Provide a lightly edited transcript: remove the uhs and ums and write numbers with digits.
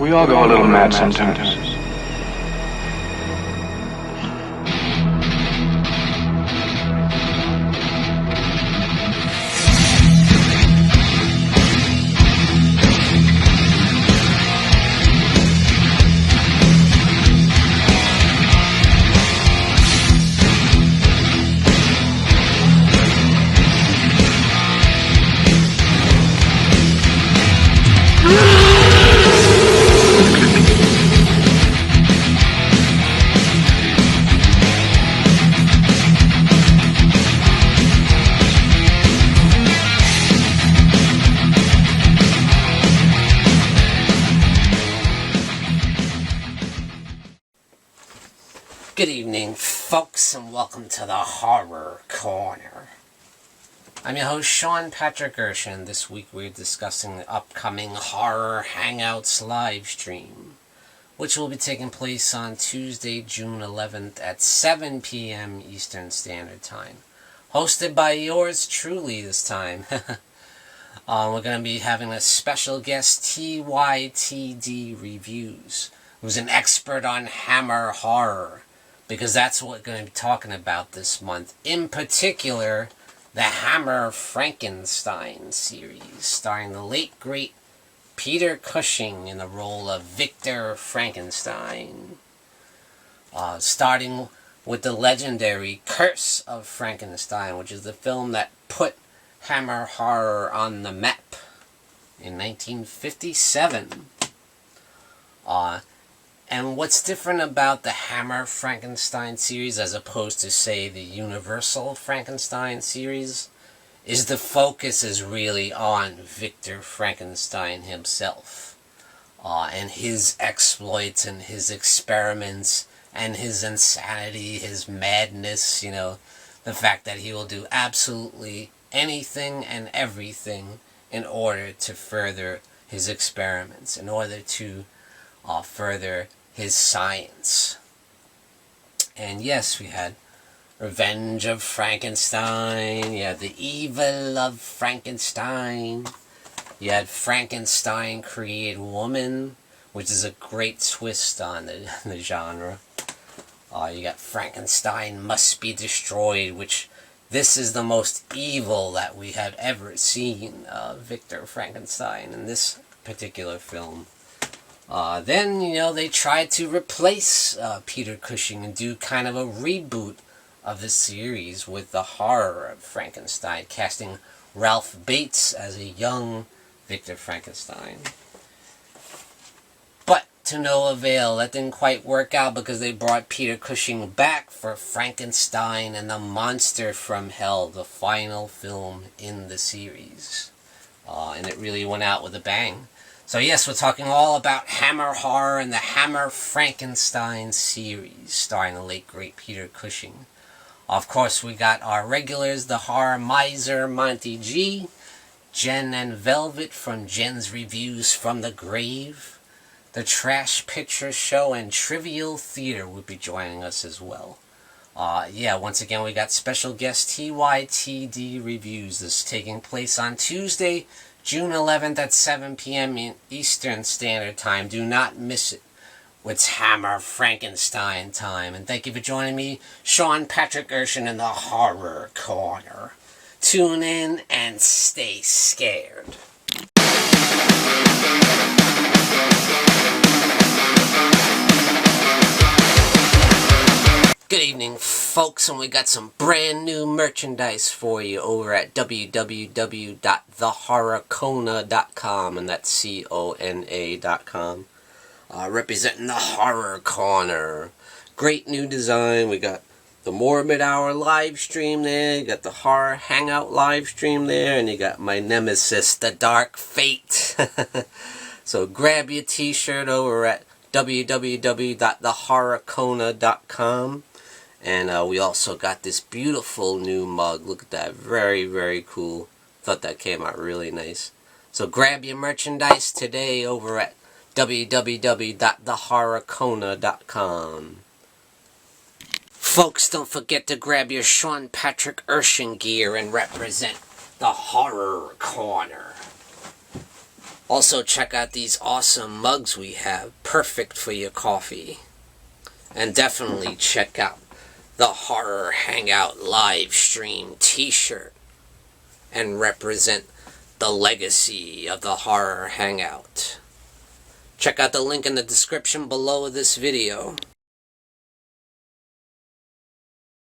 We all go a little mad sometimes. Good evening, folks, and welcome to the Horror Corner. I'm your host, Sean Patrick Gershon. This week we're discussing the upcoming Horror Hangouts live stream, which will be taking place on Tuesday, June 11th at 7 p.m. Eastern Standard Time. Hosted by yours truly this time. We're going to be having a special guest, TYTD Reviews, who's an expert on Hammer horror, because that's what we're going to be talking about this month. In particular, the Hammer Frankenstein series, starring the late, great Peter Cushing in the role of Victor Frankenstein. Starting with the legendary Curse of Frankenstein, which is the film that put Hammer horror on the map in 1957. And what's different about the Hammer Frankenstein series as opposed to, say, the Universal Frankenstein series is the focus is really on Victor Frankenstein himself, and his exploits and his experiments and his insanity, his madness, the fact that he will do absolutely anything and everything in order to further his experiments, in order to further his science. And yes, we had Revenge of Frankenstein, you had The Evil of Frankenstein, you had Frankenstein Create Woman, which is a great twist on the genre. You got Frankenstein Must Be Destroyed, which this is the most evil that we have ever seen Victor Frankenstein in this particular film. Then, they tried to replace Peter Cushing and do kind of a reboot of the series with the Horror of Frankenstein, casting Ralph Bates as a young Victor Frankenstein. But to no avail, that didn't quite work out because they brought Peter Cushing back for Frankenstein and the Monster from Hell, the final film in the series. And it really went out with a bang. So yes, we're talking all about Hammer horror and the Hammer Frankenstein series, starring the late great Peter Cushing. Of course, we got our regulars, the horror miser Monty G, Jen and Velvet from Jen's Reviews from the Grave, the Trash Picture Show, and Trivial Theater will be joining us as well. Once again, we got special guest TYTD Reviews. This is taking place on Tuesday, June 11th at 7 p.m. in Eastern Standard Time. Do not miss it. It's Hammer Frankenstein time. And thank you for joining me, Sean Patrick Gershon, in the Horror Corner. Tune in and stay scared. Good evening, folks, and we got some brand new merchandise for you over at www.thehorrorcona.com, and that's CONA.com. Representing the Horror Corner. Great new design. We got the Morbid Hour live stream there, you got the Horror Hangout live stream there, and you got my nemesis, the Dark Fate. So grab your t-shirt over at www.thehorrorcona.com. And we also got this beautiful new mug. Look at that. Very, very cool. Thought that came out really nice. So grab your merchandise today over at www.thehorrorcona.com. Folks, don't forget to grab your Sean Patrick Gershon gear and represent the Horror Corner. Also, check out these awesome mugs we have, perfect for your coffee. And definitely check out the Horror Hangout live stream t-shirt and represent the legacy of the Horror Hangout. Check out the link in the description below this video.